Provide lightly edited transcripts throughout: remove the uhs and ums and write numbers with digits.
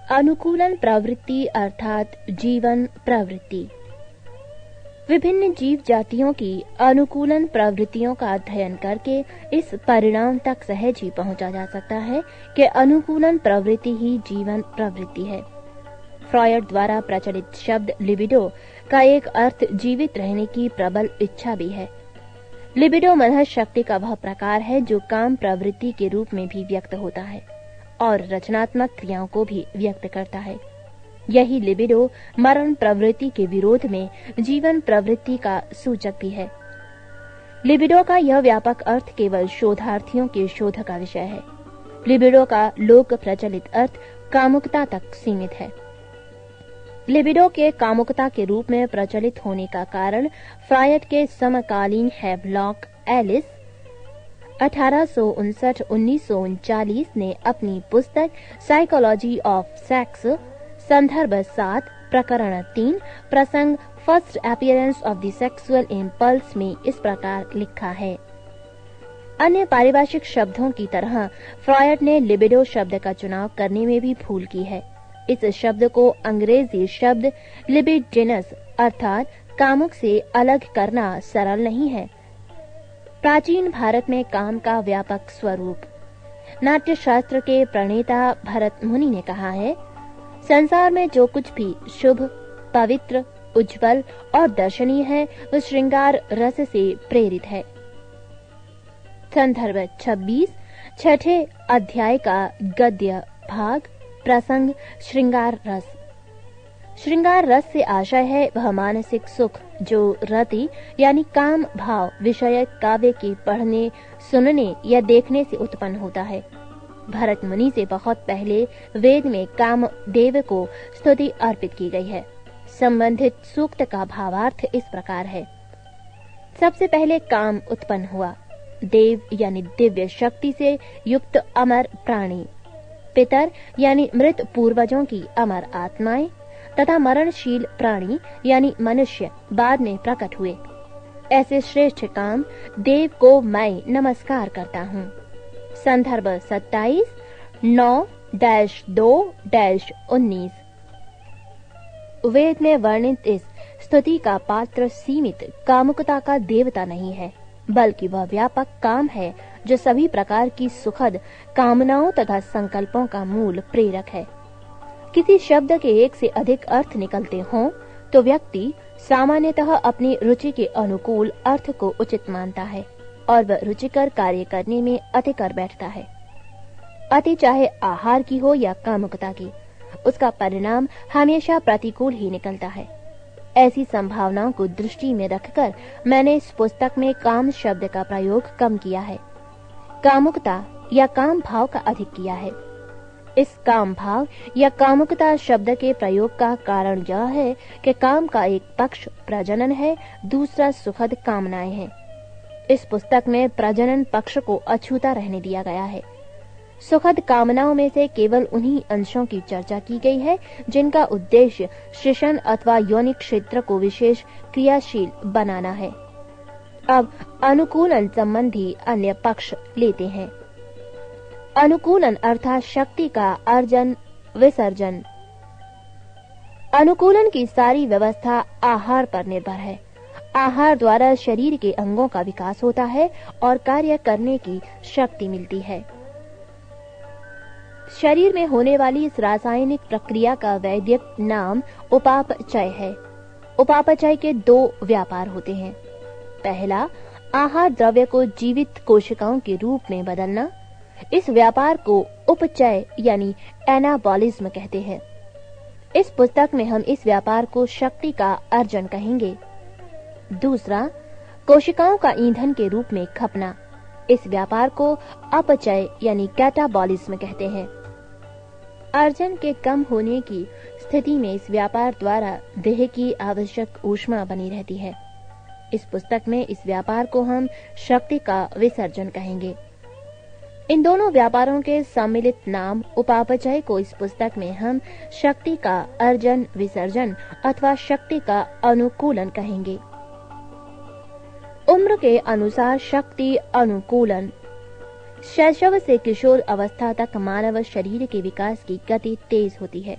अनुकूलन प्रवृत्ति अर्थात जीवन प्रवृत्ति। विभिन्न जीव जातियों की अनुकूलन प्रवृत्तियों का अध्ययन करके इस परिणाम तक सहज ही पहुंचा जा सकता है कि अनुकूलन प्रवृत्ति ही जीवन प्रवृत्ति है। फ्रॉयड द्वारा प्रचलित शब्द लिबिडो का एक अर्थ जीवित रहने की प्रबल इच्छा भी है। लिबिडो मन शक्ति का वह प्रकार है जो काम प्रवृत्ति के रूप में भी व्यक्त होता है और रचनात्मक क्रियाओं को भी व्यक्त करता है। यही लिबिडो मरण प्रवृत्ति के विरोध में जीवन प्रवृत्ति का सूचक भी है। लिबिडो का यह व्यापक अर्थ केवल शोधार्थियों के शोध का विषय है। लिबिडो का लोक प्रचलित अर्थ कामुकता तक सीमित है। लिबिडो के कामुकता के रूप में प्रचलित होने का कारण फ्रॉयड के समकालीन हैवलॉक एलिस 1859-1939 ने अपनी पुस्तक साइकोलॉजी ऑफ सेक्स संदर्भ 7 प्रकरण 3 प्रसंग first appearance of the sexual impulse में इस प्रकार लिखा है। अन्य पारिभाषिक शब्दों की तरह फ्रॉयड ने लिबिडो शब्द का चुनाव करने में भी भूल की है। इस शब्द को अंग्रेजी शब्द लिबिडिनस अर्थात कामुक से अलग करना सरल नहीं है। प्राचीन भारत में काम का व्यापक स्वरूप। नाट्य शास्त्र के प्रणेता भरत मुनि ने कहा है, संसार में जो कुछ भी शुभ, पवित्र, उज्जवल और दर्शनीय है वह श्रृंगार रस से प्रेरित है। संदर्भ 26 छठे अध्याय का गद्य भाग प्रसंग श्रृंगार रस। श्रृंगार रस से आशय है वह मानसिक सुख जो रति यानी काम भाव विषय काव्य के पढ़ने, सुनने या देखने से उत्पन्न होता है। भरत मुनि से बहुत पहले वेद में काम देव को स्तुति अर्पित की गई है। संबंधित सूक्त का भावार्थ इस प्रकार है। सबसे पहले काम उत्पन्न हुआ, देव यानी दिव्य शक्ति से युक्त अमर प्राणी, पितर यानी मृत पूर्वजों की अमर आत्माएं तथा मरणशील प्राणी यानी मनुष्य बाद में प्रकट हुए। ऐसे श्रेष्ठ काम देव को मैं नमस्कार करता हूँ। संदर्भ 27-9-2-19। वेद में वर्णित इस स्तुति का पात्र सीमित कामुकता का देवता नहीं है, बल्कि वह व्यापक काम है जो सभी प्रकार की सुखद कामनाओं तथा संकल्पों का मूल प्रेरक है। किसी शब्द के एक से अधिक अर्थ निकलते हों तो व्यक्ति सामान्यतः अपनी रुचि के अनुकूल अर्थ को उचित मानता है और वह रुचिकर कार्य करने में अति कर बैठता है। अति चाहे आहार की हो या कामुकता की, उसका परिणाम हमेशा प्रतिकूल ही निकलता है। ऐसी संभावनाओं को दृष्टि में रखकर मैंने इस पुस्तक में काम शब्द का प्रयोग कम किया है, कामुकता या काम भाव का अधिक किया है। इस काम भाव या कामुकता शब्द के प्रयोग का कारण यह है कि काम का एक पक्ष प्रजनन है, दूसरा सुखद कामनाएं हैं। इस पुस्तक में प्रजनन पक्ष को अछूता रहने दिया गया है। सुखद कामनाओं में से केवल उन्हीं अंशों की चर्चा की गई है जिनका उद्देश्य श्वसन अथवा योनि क्षेत्र को विशेष क्रियाशील बनाना है। अब अनुकूलन संबंधी अन्य पक्ष लेते हैं। अनुकूलन अर्थात शक्ति का अर्जन विसर्जन। अनुकूलन की सारी व्यवस्था आहार पर निर्भर है। आहार द्वारा शरीर के अंगों का विकास होता है और कार्य करने की शक्ति मिलती है। शरीर में होने वाली इस रासायनिक प्रक्रिया का वैदिक नाम उपापचय है। उपापचय के दो व्यापार होते हैं। पहला, आहार द्रव्य को जीवित कोशिकाओं के रूप में बदलना। इस व्यापार को उपचय यानी एनाबॉलिज्म कहते हैं। इस पुस्तक में हम इस व्यापार को शक्ति का अर्जन कहेंगे। दूसरा, कोशिकाओं का ईंधन के रूप में खपना। इस व्यापार को अपचय यानी कैटाबॉलिज्म कहते हैं। अर्जन के कम होने की स्थिति में इस व्यापार द्वारा देह की आवश्यक ऊष्मा बनी रहती है। इस पुस्तक में इस व्यापार को हम शक्ति का विसर्जन कहेंगे। इन दोनों व्यापारों के सम्मिलित नाम उपापचय को इस पुस्तक में हम शक्ति का अर्जन विसर्जन अथवा शक्ति का अनुकूलन कहेंगे। उम्र के अनुसार शक्ति अनुकूलन शैशव से किशोर अवस्था तक मानव शरीर के विकास की गति तेज होती है।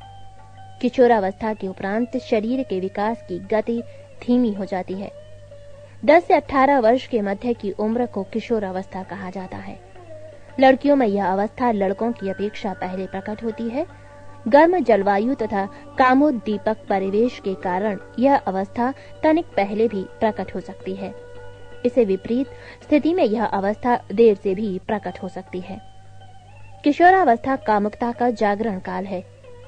किशोरावस्था के उपरांत शरीर के विकास की गति धीमी हो जाती है। 10 से 18 वर्ष के मध्य की उम्र को किशोरावस्था कहा जाता है। लड़कियों में यह अवस्था लड़कों की अपेक्षा पहले प्रकट होती है। गर्म जलवायु तथा कामोद्दीपक परिवेश के कारण यह अवस्था तनिक पहले भी प्रकट हो सकती है। इसे विपरीत स्थिति में यह अवस्था देर से भी प्रकट हो सकती है। किशोरावस्था कामुकता का जागरण काल है।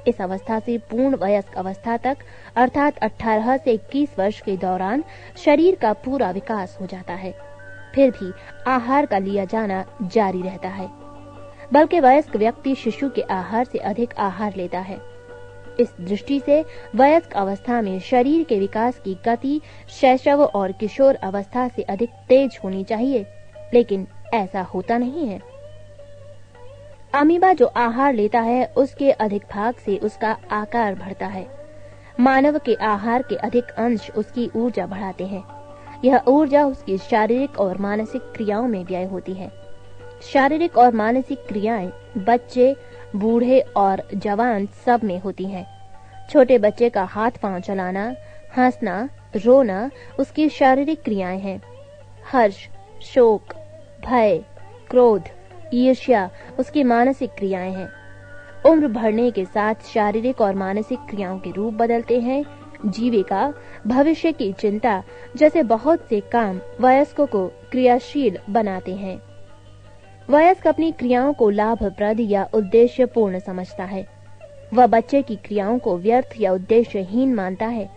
इस अवस्था से पूर्ण वयस्क अवस्था तक अर्थात 18 से 21 वर्ष के दौरान शरीर का पूरा विकास हो जाता है। फिर भी आहार का लिया जाना जारी रहता है, बल्कि वयस्क व्यक्ति शिशु के आहार से अधिक आहार लेता है। इस दृष्टि से वयस्क अवस्था में शरीर के विकास की गति शैशव और किशोर अवस्था से अधिक तेज होनी चाहिए, लेकिन ऐसा होता नहीं है। अमीबा जो आहार लेता है उसके अधिक भाग से उसका आकार बढ़ता है। मानव के आहार के अधिक अंश उसकी ऊर्जा बढ़ाते हैं। यह ऊर्जा उसकी शारीरिक और मानसिक क्रियाओं में व्यय होती है। शारीरिक और मानसिक क्रियाएं बच्चे, बूढ़े और जवान सब में होती हैं। छोटे बच्चे का हाथ पांव चलाना, हंसना, रोना उसकी शारीरिक क्रियाएं हैं। हर्ष, शोक, भय, क्रोध, ईर्ष्या उसकी मानसिक क्रियाएं हैं। उम्र बढ़ने के साथ शारीरिक और मानसिक क्रियाओं के रूप बदलते हैं। जीविका, भविष्य की चिंता जैसे बहुत से काम वयस्कों को क्रियाशील बनाते हैं। वयस्क अपनी क्रियाओं को लाभप्रद या उद्देश्यपूर्ण समझता है। वह बच्चे की क्रियाओं को व्यर्थ या उद्देश्यहीन मानता है।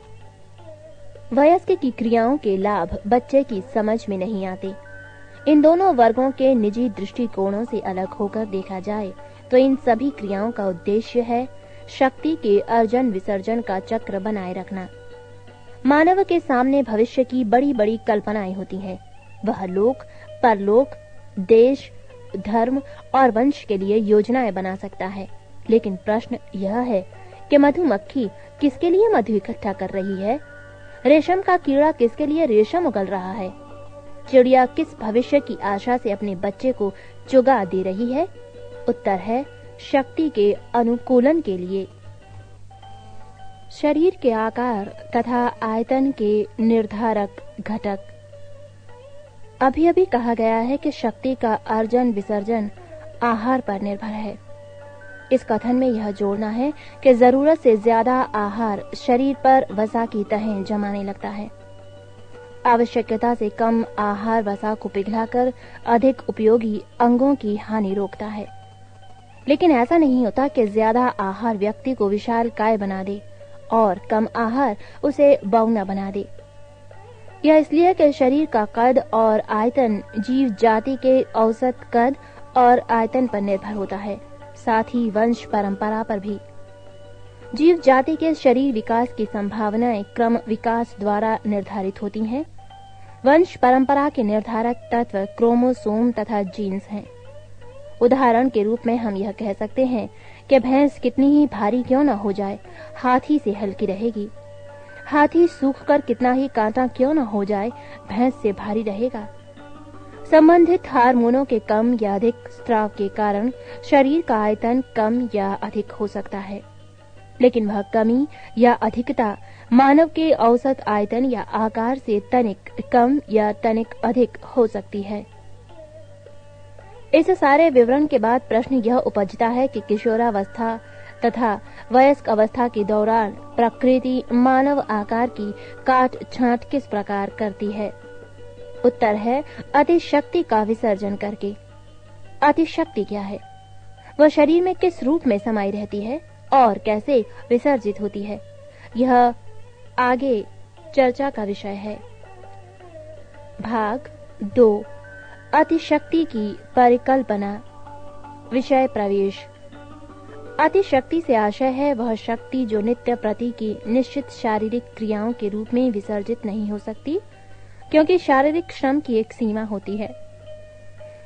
वयस्क की क्रियाओं के लाभ बच्चे की समझ में नहीं आते। इन दोनों वर्गों के निजी दृष्टिकोणों से अलग होकर देखा जाए तो इन सभी क्रियाओं का उद्देश्य है शक्ति के अर्जन विसर्जन का चक्र बनाए रखना। मानव के सामने भविष्य की बड़ी बड़ी कल्पनाएं होती हैं। वह लोक, परलोक, देश, धर्म और वंश के लिए योजनाएं बना सकता है। लेकिन प्रश्न यह है कि मधुमक्खी किसके लिए मधु इकट्ठा कर रही है? रेशम का कीड़ा किसके लिए रेशम उगल रहा है? चिड़िया किस भविष्य की आशा से अपने बच्चे को चुगा दे रही है? उत्तर है शक्ति के अनुकूलन के लिए। शरीर के आकार तथा आयतन के निर्धारक घटक। अभी अभी कहा गया है कि शक्ति का अर्जन विसर्जन आहार पर निर्भर है। इस कथन में यह जोड़ना है कि जरूरत से ज्यादा आहार शरीर पर वसा की तहें जमाने लगता है। आवश्यकता से कम आहार वसा को पिघलाकर अधिक उपयोगी अंगों की हानि रोकता है। लेकिन ऐसा नहीं होता कि ज्यादा आहार व्यक्ति को विशालकाय बना दे और कम आहार उसे बौना बना दे। यह इसलिए कि शरीर का कद और आयतन जीव जाति के औसत कद और आयतन पर निर्भर होता है, साथ ही वंश परंपरा पर भी। जीव जाति के शरीर विकास की संभावनाएं क्रम विकास द्वारा निर्धारित होती हैं। वंश परंपरा के निर्धारक तत्व क्रोमोसोम तथा जीन्स हैं। उदाहरण के रूप में हम यह कह सकते हैं कि भैंस कितनी ही भारी क्यों न हो जाए, हाथी से हल्की रहेगी। हाथी सूखकर कितना ही कांटा क्यों न हो जाए, भैंस से भारी रहेगा। संबंधित हार्मोनों के कम या अधिक स्राव के कारण शरीर का आयतन कम या अधिक हो सकता है, लेकिन वह कमी या अधिकता मानव के औसत आयतन या आकार से तनिक कम या तनिक अधिक हो सकती है। इस सारे विवरण के बाद प्रश्न यह उपजता है कि किशोरावस्था तथा वयस्क अवस्था के दौरान प्रकृति मानव आकार की काट छांट किस प्रकार करती है? उत्तर है अतिशक्ति का विसर्जन करके। अतिशक्ति क्या है? वह शरीर में किस रूप में समाई रहती है और कैसे विसर्जित होती है? यह आगे चर्चा का विषय है। भाग 2 अतिशक्ति की परिकल्पना। विषय प्रवेश। अतिशक्ति से आशय है वह शक्ति जो नित्य प्रति की निश्चित शारीरिक क्रियाओं के रूप में विसर्जित नहीं हो सकती, क्योंकि शारीरिक श्रम की एक सीमा होती है।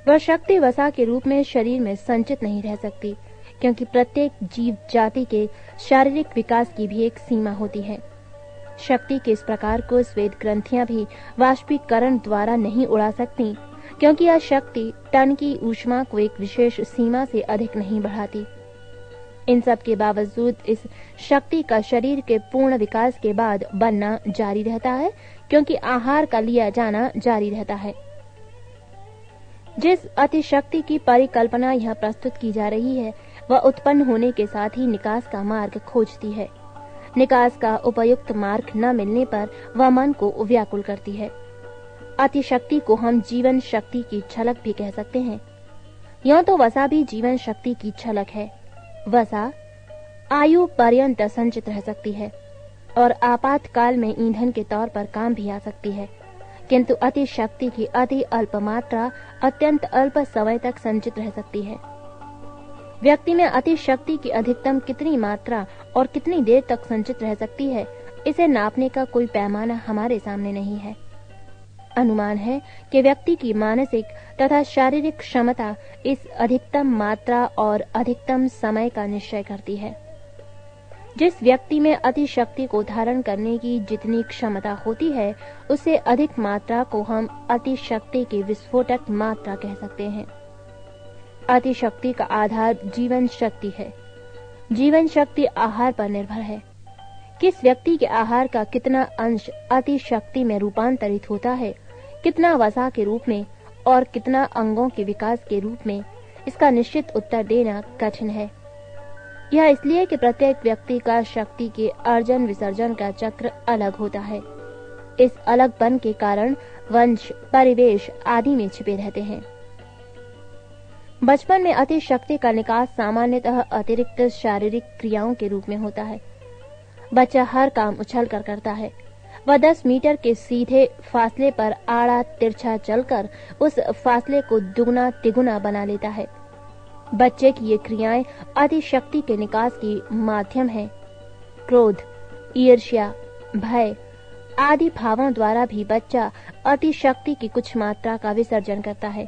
वह शक्ति वसा के रूप में शरीर में संचित नहीं रह सकती, क्योंकि प्रत्येक जीव जाति के शारीरिक विकास की भी एक सीमा होती है। शक्ति के इस प्रकार को स्वेद ग्रंथियां भी वाष्पीकरण द्वारा नहीं उड़ा सकती, क्योंकि यह शक्ति तन की ऊष्मा को एक विशेष सीमा से अधिक नहीं बढ़ाती। इन सब के बावजूद इस शक्ति का शरीर के पूर्ण विकास के बाद बनना जारी रहता है, क्योंकि आहार का लिया जाना जारी रहता है। जिस अतिशक्ति की परिकल्पना यह प्रस्तुत की जा रही है, वह उत्पन्न होने के साथ ही निकास का मार्ग खोजती है। निकास का उपयुक्त मार्ग न मिलने पर वह मन को व्याकुल करती है। अतिशक्ति को हम जीवन शक्ति की झलक भी कह सकते हैं। यूं तो वसा भी जीवन शक्ति की झलक है। वसा आयु पर्यंत संचित रह सकती है और आपातकाल में ईंधन के तौर पर काम भी आ सकती है, किंतु अति शक्ति की अति अल्प मात्रा अत्यंत अल्प समय तक संचित रह सकती है। व्यक्ति में अति शक्ति की अधिकतम कितनी मात्रा और कितनी देर तक संचित रह सकती है, इसे नापने का कोई पैमाना हमारे सामने नहीं है। अनुमान है कि व्यक्ति की मानसिक तथा शारीरिक क्षमता इस अधिकतम मात्रा और अधिकतम समय का निश्चय करती है। जिस व्यक्ति में अति शक्ति को धारण करने की जितनी क्षमता होती है, उससे अधिक मात्रा को हम अति शक्ति की विस्फोटक मात्रा कह सकते हैं। अति शक्ति का आधार जीवन शक्ति है। जीवन शक्ति आहार पर निर्भर है। किस व्यक्ति के आहार का कितना अंश अति शक्ति में रूपांतरित होता है, कितना वसा के रूप में और कितना अंगों के विकास के रूप में, इसका निश्चित उत्तर देना कठिन है। यह इसलिए कि प्रत्येक व्यक्ति का शक्ति के अर्जन विसर्जन का चक्र अलग होता है। इस अलगपन के कारण वंश, परिवेश आदि में छिपे रहते हैं। बचपन में अति शक्ति का निकास सामान्यतः अतिरिक्त शारीरिक क्रियाओं के रूप में होता है। बच्चा हर काम उछल कर करता है। वह 10 मीटर के सीधे फासले पर आड़ा तिरछा चलकर उस फासले को दुगना तिगुना बना लेता है। बच्चे की ये क्रियाएं अति शक्ति के निकास की माध्यम है। क्रोध, ईर्ष्या, भय आदि भावों द्वारा भी बच्चा अति शक्ति की कुछ मात्रा का विसर्जन करता है।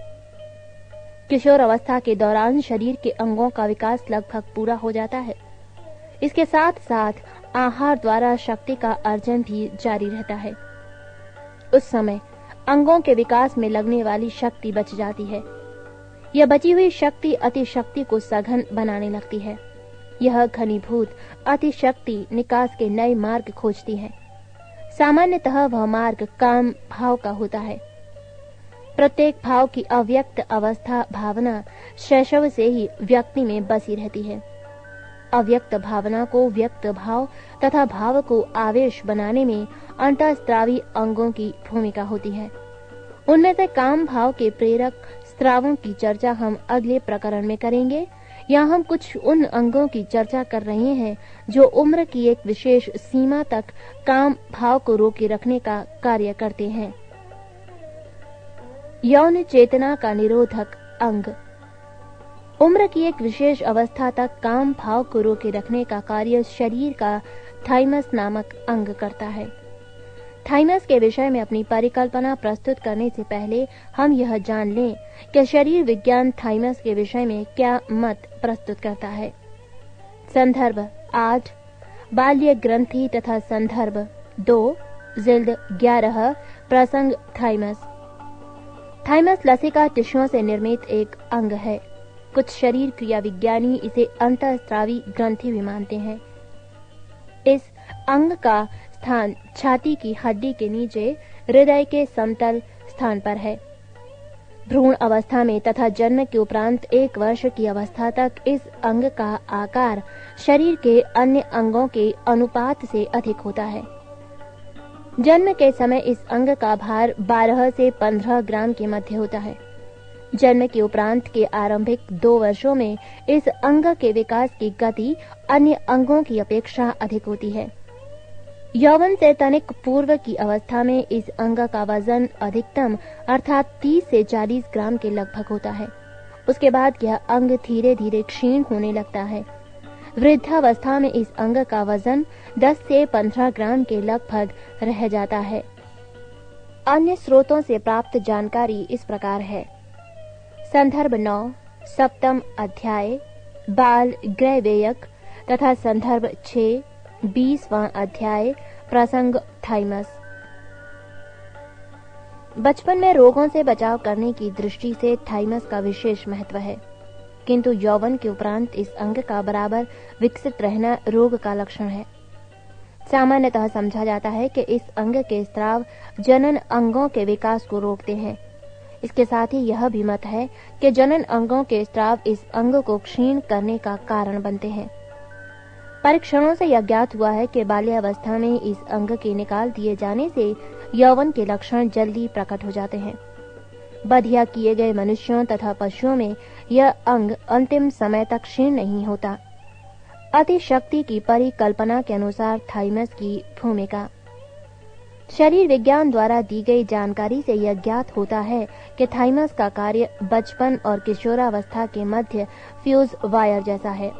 किशोर अवस्था के दौरान शरीर के अंगों का विकास लगभग पूरा हो जाता है। इसके साथ साथ आहार द्वारा शक्ति का अर्जन भी जारी रहता है। उस समय अंगों के विकास में लगने वाली शक्ति बच जाती है। यह बची हुई शक्ति अति शक्ति को सघन बनाने लगती है। यह घनीभूत अति शक्ति निकास के नए मार्ग खोजती है। सामान्यतः वह मार्ग काम भाव का होता है। प्रत्येक भाव की अव्यक्त अवस्था भावना शैशव से ही व्यक्ति में बसी रहती है। अव्यक्त भावना को व्यक्त भाव तथा भाव को आवेश बनाने में अंतःस्त्रावी अंगों की भूमिका होती है। उनमें से काम भाव के प्रेरक स्त्रावों की चर्चा हम अगले प्रकरण में करेंगे। यहाँ हम कुछ उन अंगों की चर्चा कर रहे हैं जो उम्र की एक विशेष सीमा तक काम भाव को रोके रखने का कार्य करते हैं। यौन चेतना का निरोधक अंग उम्र की एक विशेष अवस्था तक काम भाव को रोके रखने का कार्य शरीर का थाइमस नामक अंग करता है। थाइमस के विषय में अपनी परिकल्पना प्रस्तुत करने से पहले हम यह जान लें कि शरीर विज्ञान थाइमस के विषय में क्या मत प्रस्तुत करता है। संदर्भ 8 बाल्य ग्रंथि तथा संदर्भ 2 जिल्द 11 प्रसंग थाइमस। थाइमस लसिका टिश्युओं से निर्मित एक अंग है। कुछ शरीर क्रिया विज्ञानी इसे अंतःस्त्रावी ग्रंथि भी मानते हैं। इस अंग का स्थान छाती की हड्डी के नीचे हृदय के समतल स्थान पर है। भ्रूण अवस्था में तथा जन्म के उपरांत 1 वर्ष की अवस्था तक इस अंग का आकार शरीर के अन्य अंगों के अनुपात से अधिक होता है। जन्म के समय इस अंग का भार 12 से 15 ग्राम के मध्य होता है। जन्म के उपरांत के आरंभिक 2 वर्षों में इस अंग के विकास की गति अन्य अंगों की अपेक्षा अधिक होती है। यौवन से तनिक पूर्व की अवस्था में इस अंग का वजन अधिकतम अर्थात 30 से 40 ग्राम के लगभग होता है। उसके बाद यह अंग धीरे धीरे क्षीण होने लगता है। वृद्धावस्था में इस अंग का वजन 10 से 15 ग्राम के लगभग रह जाता है। अन्य स्रोतों से प्राप्त जानकारी इस प्रकार है। संदर्भ 9 सप्तम अध्याय बाल ग्रहवेयक तथा संदर्भ 6 20वां अध्याय प्रसंग थाइमस। बचपन में रोगों से बचाव करने की दृष्टि से थाइमस का विशेष महत्व है, किंतु यौवन के उपरांत इस अंग का बराबर विकसित रहना रोग का लक्षण है। सामान्यतः समझा जाता है कि इस अंग के स्राव जनन अंगों के विकास को रोकते हैं। इसके साथ ही यह भी मत है कि जनन अंगों के स्राव इस अंग को क्षीण करने का कारण बनते हैं। परीक्षणों से यह ज्ञात हुआ है कि बाल्यावस्था में इस अंग के निकाल दिए जाने से यौवन के लक्षण जल्दी प्रकट हो जाते हैं। बधिया किए गए मनुष्यों तथा पशुओं में यह अंग अंतिम समय तक क्षीण नहीं होता। अतिशक्ति की परिकल्पना के अनुसार थाइमस की भूमिका। शरीर विज्ञान द्वारा दी गई जानकारी से यह ज्ञात होता है कि थाइमस का कार्य बचपन और किशोरावस्था के मध्य फ्यूज वायर जैसा है।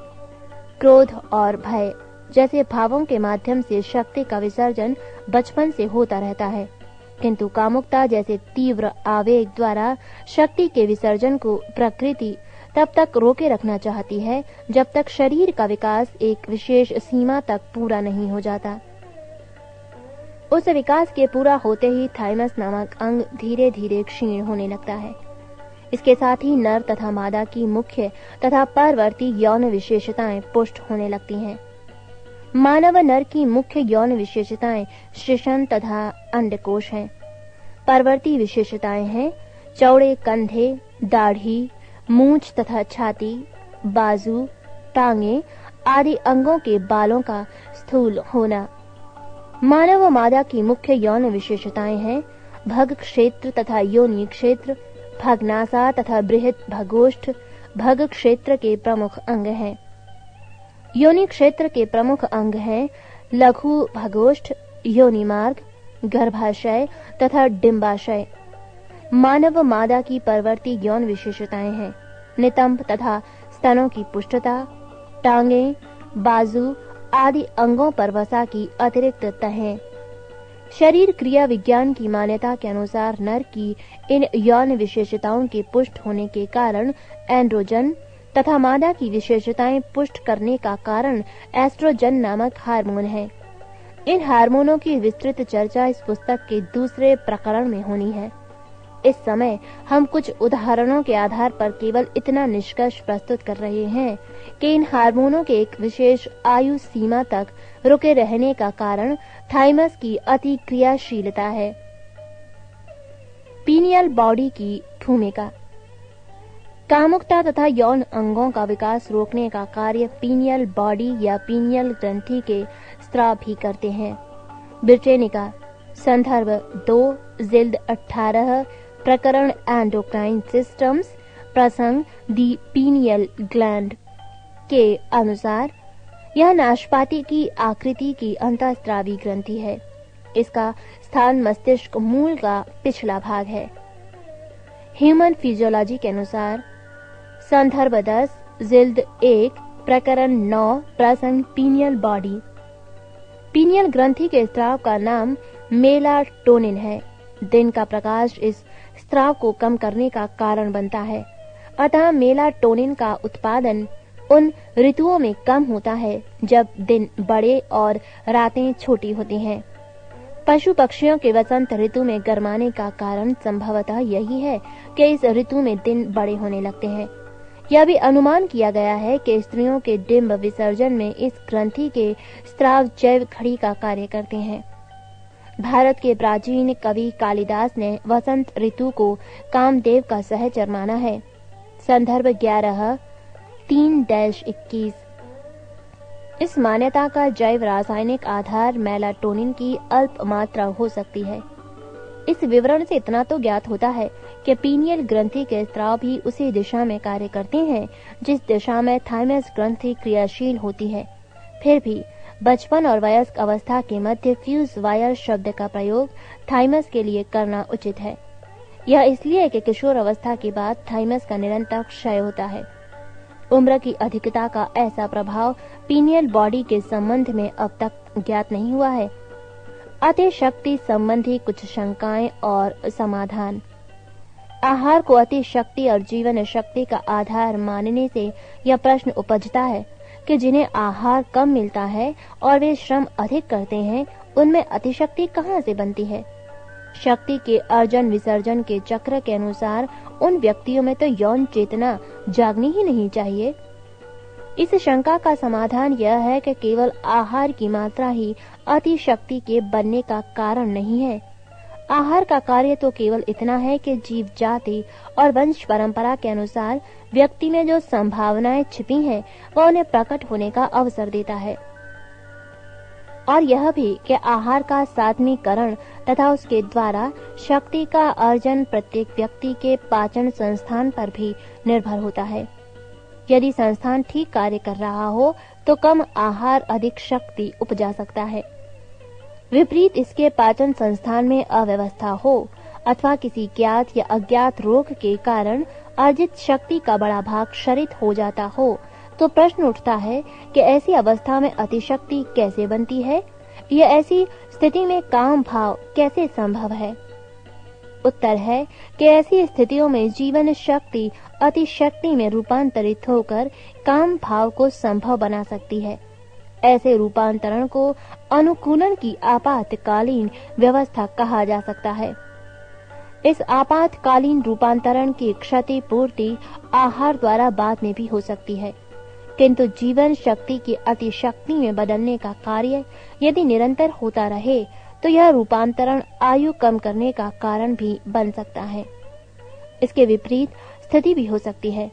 क्रोध और भय जैसे भावों के माध्यम से शक्ति का विसर्जन बचपन से होता रहता है, किंतु कामुकता जैसे तीव्र आवेग द्वारा शक्ति के विसर्जन को प्रकृति तब तक रोके रखना चाहती है जब तक शरीर का विकास एक विशेष सीमा तक पूरा नहीं हो जाता। उस विकास के पूरा होते ही थाइमस नामक अंग धीरे धीरे क्षीण होने लगता है। इसके साथ ही नर तथा मादा की मुख्य तथा परवर्ती यौन विशेषताएं पुष्ट होने लगती हैं। मानव नर की मुख्य यौन विशेषताएं श्लेष्म तथा अंडकोश हैं। परवर्ती विशेषताएं हैं चौड़े कंधे, दाढ़ी, मूंछ तथा छाती, बाजू, टांगे आदि अंगों के बालों का स्थूल होना। मानव मादा की मुख्य यौन विशेषताएं हैं भग क्षेत्र तथा योनि क्षेत्र, भगनासा तथा बृहत भगोष्ठ भग क्षेत्र के प्रमुख अंग हैं। योनि क्षेत्र के प्रमुख अंग हैं लघु भगोष्ठ, योनि मार्ग, गर्भाशय तथा डिंबाशय। मानव मादा की परवर्ती यौन विशेषताएं हैं नितंब तथा स्तनों की पुष्टता, टांगे, बाजू आदि अंगों पर वसा की अतिरिक्त तहें। शरीर क्रिया विज्ञान की मान्यता के अनुसार नर की इन यौन विशेषताओं के पुष्ट होने के कारण एंड्रोजन तथा मादा की विशेषताएं पुष्ट करने का कारण एस्ट्रोजन नामक हार्मोन है। इन हार्मोनों की विस्तृत चर्चा इस पुस्तक के दूसरे प्रकरण में होनी है। इस समय हम कुछ उदाहरणों के आधार पर केवल इतना निष्कर्ष प्रस्तुत कर रहे हैं कि इन हार्मोनों के एक विशेष आयु सीमा तक रुके रहने का कारण थाइमस की अति क्रियाशीलता है। पीनियल बॉडी की भूमिका। कामुकता तथा यौन अंगों का विकास रोकने का कार्य पीनियल बॉडी या पीनियल ग्रंथि के स्राव भी करते हैं। ब्रिटेनिका संदर्भ 2 जिल्द 18 प्रकरण एंडोक्राइन सिस्टम्स प्रसंग दी पीनियल ग्लैंड के अनुसार यह नाशपाती की आकृति की अंतःस्रावी ग्रंथि है। इसका स्थान मस्तिष्क मूल का पिछला भाग है। ह्यूमन फिजियोलॉजी के अनुसार संदर्भ 10 जिल्द 1 प्रकरण 9 प्रसंग पीनियल बॉडी। पीनियल ग्रंथि के स्राव का नाम मेलाटोनिन है। दिन का प्रकाश इस स्राव को कम करने का कारण बनता है, अतः मेलाटोनिन का उत्पादन उन ऋतुओं में कम होता है जब दिन बड़े और रातें छोटी होती हैं। पशु पक्षियों के वसंत ऋतु में गर्माने का कारण संभवतः यही है कि इस ऋतु में दिन बड़े होने लगते हैं। यह भी अनुमान किया गया है कि स्त्रियों के डिंब विसर्जन में इस ग्रंथि के स्राव जैव घड़ी का कार्य करते हैं। भारत के प्राचीन कवि कालिदास ने वसंत ऋतु को कामदेव का सहचर माना है। संदर्भ 11 3-21। इस मान्यता का जैव रासायनिक आधार मेलाटोनिन की अल्प मात्रा हो सकती है। इस विवरण से इतना तो ज्ञात होता है कि पीनियल ग्रंथि के स्राव भी उसी दिशा में कार्य करते हैं जिस दिशा में थाइमस ग्रंथि क्रियाशील होती है। फिर भी बचपन और वयस्क अवस्था के मध्य फ्यूज वायर शब्द का प्रयोग थाइमस के लिए करना उचित है। यह इसलिए कि किशोर अवस्था के बाद थाइमस का निरंतर क्षय होता है। उम्र की अधिकता का ऐसा प्रभाव पीनियल बॉडी के संबंध में अब तक ज्ञात नहीं हुआ है। अतिशक्ति संबंधी कुछ शंकाएं और समाधान। आहार को अतिशक्ति और जीवन शक्ति का आधार मानने से यह प्रश्न उपजता है कि जिन्हें आहार कम मिलता है और वे श्रम अधिक करते हैं, उनमें अतिशक्ति कहां से बनती है। शक्ति के अर्जन विसर्जन के चक्र के अनुसार उन व्यक्तियों में तो यौन चेतना जागनी ही नहीं चाहिए। इस शंका का समाधान यह है कि केवल आहार की मात्रा ही अति शक्ति के बनने का कारण नहीं है। आहार का कार्य तो केवल इतना है कि जीव जाति और वंश परंपरा के अनुसार व्यक्ति में जो संभावनाएं छिपी हैं, वह उन्हें प्रकट होने का अवसर देता है। और यह भी कि आहार का सात्विकरण तथा उसके द्वारा शक्ति का अर्जन प्रत्येक व्यक्ति के पाचन संस्थान पर भी निर्भर होता है। यदि संस्थान ठीक कार्य कर रहा हो तो कम आहार अधिक शक्ति उपजा सकता है। विपरीत इसके पाचन संस्थान में अव्यवस्था हो अथवा किसी ज्ञात या अज्ञात रोग के कारण अर्जित शक्ति का बड़ा भाग क्षरित हो जाता हो, तो प्रश्न उठता है कि ऐसी अवस्था में अतिशक्ति कैसे बनती है, या ऐसी स्थिति में काम भाव कैसे संभव है। उत्तर है कि ऐसी स्थितियों में जीवन शक्ति अतिशक्ति में रूपांतरित होकर काम भाव को संभव बना सकती है। ऐसे रूपांतरण को अनुकूलन की आपातकालीन व्यवस्था कहा जा सकता है। इस आपातकालीन रूपांतरण की क्षतिपूर्ति आहार द्वारा बाद में भी हो सकती है, किंतु जीवन शक्ति की अतिशक्ति में बदलने का कार्य यदि निरंतर होता रहे तो यह रूपांतरण आयु कम करने का कारण भी बन सकता है। इसके विपरीत स्थिति भी हो सकती है।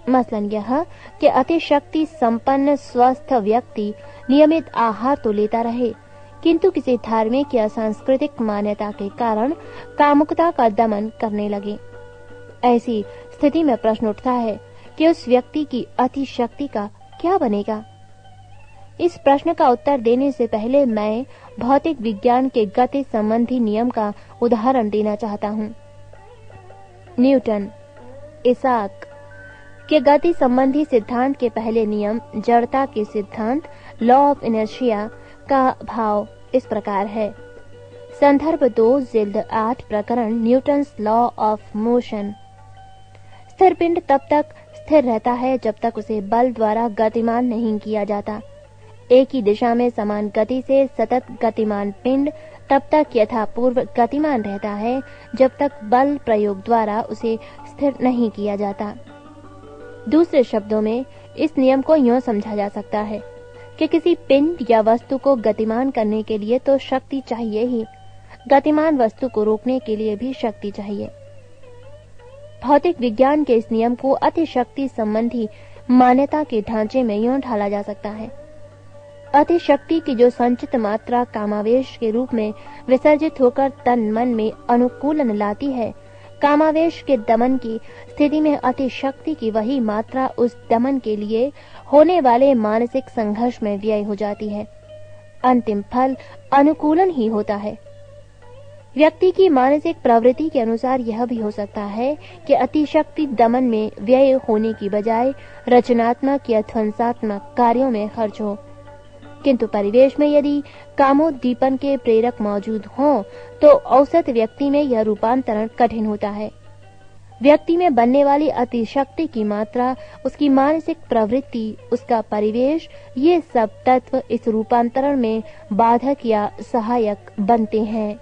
मसलन यह कि अतिशक्ति संपन्न स्वस्थ व्यक्ति नियमित आहार तो लेता रहे, किंतु किसी धार्मिक या सांस्कृतिक मान्यता के कारण कामुकता का दमन करने लगे। ऐसी स्थिति में प्रश्न उठता है कि उस व्यक्ति की अतिशक्ति का क्या बनेगा। इस प्रश्न का उत्तर देने से पहले मैं भौतिक विज्ञान के गति संबंधी नियम का उदाहरण देना चाहता हूँ। न्यूटन, इसाक के गति संबंधी सिद्धांत के पहले नियम जड़ता के सिद्धांत लॉ ऑफ इनर्शिया का भाव इस प्रकार है। संदर्भ 2 जिल्द 8 प्रकरण न्यूटन्स लॉ ऑफ मोशन। स्थिर पिंड तब तक स्थिर रहता है जब तक उसे बल द्वारा गतिमान नहीं किया जाता। एक ही दिशा में समान गति से सतत गतिमान पिंड तब तक यथापूर्व गतिमान रहता है जब तक बल प्रयोग द्वारा उसे स्थिर नहीं किया जाता। दूसरे शब्दों में इस नियम को यूं समझा जा सकता है कि किसी पिंड या वस्तु को गतिमान करने के लिए तो शक्ति चाहिए ही, गतिमान वस्तु को रोकने के लिए भी शक्ति चाहिए। भौतिक विज्ञान के इस नियम को अतिशक्ति संबंधी मान्यता के ढांचे में यूं ढाला जा सकता है। अतिशक्ति की जो संचित मात्रा कामावेश के रूप में विसर्जित होकर तन मन में अनुकूलन लाती है, कामावेश के दमन की स्थिति में अतिशक्ति की वही मात्रा उस दमन के लिए होने वाले मानसिक संघर्ष में व्यय हो जाती है। अंतिम फल अनुकूलन ही होता है। व्यक्ति की मानसिक प्रवृत्ति के अनुसार यह भी हो सकता है कि अतिशक्ति दमन में व्यय होने की बजाय रचनात्मक या ध्वंसात्मक कार्यों में खर्च हो, किंतु परिवेश में यदि कामोद्दीपन के प्रेरक मौजूद हों तो औसत व्यक्ति में यह रूपांतरण कठिन होता है। व्यक्ति में बनने वाली अतिशक्ति की मात्रा, उसकी मानसिक प्रवृत्ति, उसका परिवेश, ये सब तत्व इस रूपांतरण में बाधक या सहायक बनते हैं।